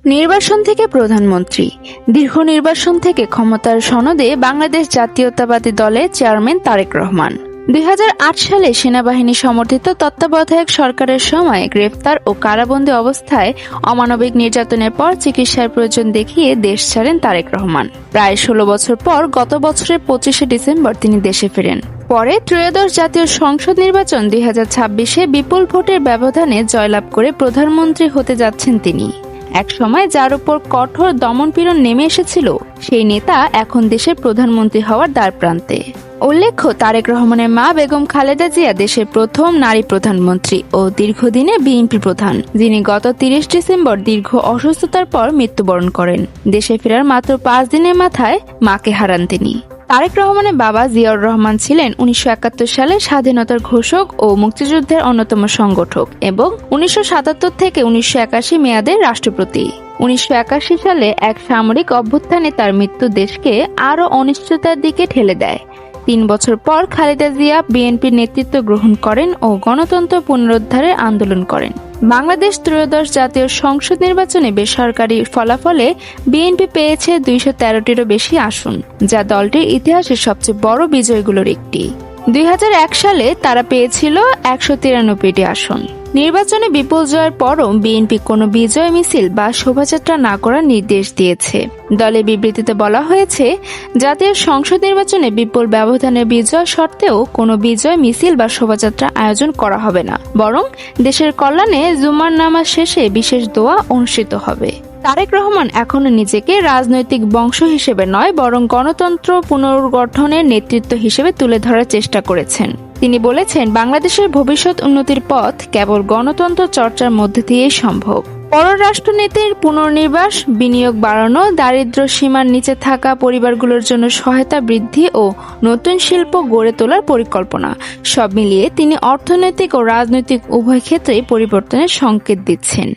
নির্বাসন থেকে প্রধানমন্ত্রী, দীর্ঘ নির্বাসন থেকে ক্ষমতার সনদে বাংলাদেশ জাতীয়তাবাদী দলের চেয়ারম্যান তারেক রহমান। ২০০৮ সালে সেনাবাহিনী সমর্থিত তত্ত্বাবধায়ক সরকারের সময় গ্রেফতার ও কারাবন্দী অবস্থায় অমানবিক নির্যাতনের পর চিকিৎসার প্রয়োজন দেখিয়ে দেশ ছাড়েন তারেক রহমান। প্রায় ১৬ বছর পর গত বছরের ২৫শে ডিসেম্বর তিনি দেশে ফেরেন। পরে ত্রয়োদশ জাতীয় সংসদ নির্বাচন ২০২৬-এ বিপুল ভোটের ব্যবধানে জয়লাভ করে প্রধানমন্ত্রী হতে যাচ্ছেন তিনি। এক সময় যার উপর কঠোর দমনপীড়ন নেমে এসেছিল, সেই নেতা এখন দেশের প্রধানমন্ত্রী হওয়ার দ্বারপ্রান্তে। উল্লেখ্য, তারেক রহমানের মা বেগম খালেদা জিয়া দেশের প্রথম নারী প্রধানমন্ত্রী ও দীর্ঘদিনের বিএনপি প্রধান, যিনি গত ৩০ ডিসেম্বর দীর্ঘ অসুস্থতার পর মৃত্যুবরণ করেন। দেশে ফেরার মাত্র ৫ দিনের মাথায় মাকে হারান তিনি। তারেক রহমানের বাবা জিয়াউর রহমান ছিলেন ১৯৭১ সালে স্বাধীনতার ঘোষক ও মুক্তিযুদ্ধের অন্যতম সংগঠক এবং ১৯৭৭ থেকে ১৯৮১ মেয়াদের রাষ্ট্রপতি। ১৯৮১ সালে এক সামরিক অভ্যুত্থানে তার মৃত্যু দেশকে আরও অনিশ্চয়তার দিকে ঠেলে দেয়। ৩ বছর পর খালেদা জিয়া বিএনপির নেতৃত্ব গ্রহণ করেন ও গণতন্ত্র পুনরুদ্ধারের আন্দোলন করেন। বাংলাদেশ ত্রয়োদশ জাতীয় সংসদ নির্বাচনে বেসরকারি ফলাফলে বিএনপি পেয়েছে ২১৩টিরও বেশি আসন, যা দলটির ইতিহাসের সবচেয়ে বড় বিজয়গুলোর একটি। ২০০১ সালে তারা পেয়েছিল ১৯৩টি আসন। নির্বাচনে বিপুল জয়ের পরও বিএনপি কোনো বিজয় মিছিল বা শোভাযাত্রা না করার নির্দেশ দিয়েছে। দলের বিবৃতিতে বলা হয়েছে, জাতীয় সংসদ নির্বাচনে বিপুল ব্যবধানের বিজয় সত্ত্বেও কোনো বিজয় মিছিল বা শোভাযাত্রা আয়োজন করা হবে না, বরং দেশের কল্যাণে জুমার নামাজ শেষে বিশেষ দোয়া অনুষ্ঠিত হবে। তারেক রহমান এখনো নিজেকে রাজনৈতিক বংশ হিসেবে নয়, বরং গণতন্ত্র পুনর্গঠনের নেতৃত্ব হিসেবে তুলে ধরার চেষ্টা করেছেন। তিনি বলেছেন, বাংলাদেশের ভবিষ্যৎ উন্নতির পথ কেবল গণতন্ত্র চর্চার মধ্যে দিয়েই সম্ভব। পররাষ্ট্রনীতির পুনর্নির্বাস, বিনিয়োগ বাড়ানো, দারিদ্র্য সীমার নিচে থাকা পরিবারগুলোর জন্য সহায়তা বৃদ্ধি ও নতুন শিল্প গড়ে তোলার পরিকল্পনা, সব মিলিয়ে তিনি অর্থনৈতিক ও রাজনৈতিক উভয় ক্ষেত্রেই পরিবর্তনের সংকেত দিচ্ছেন।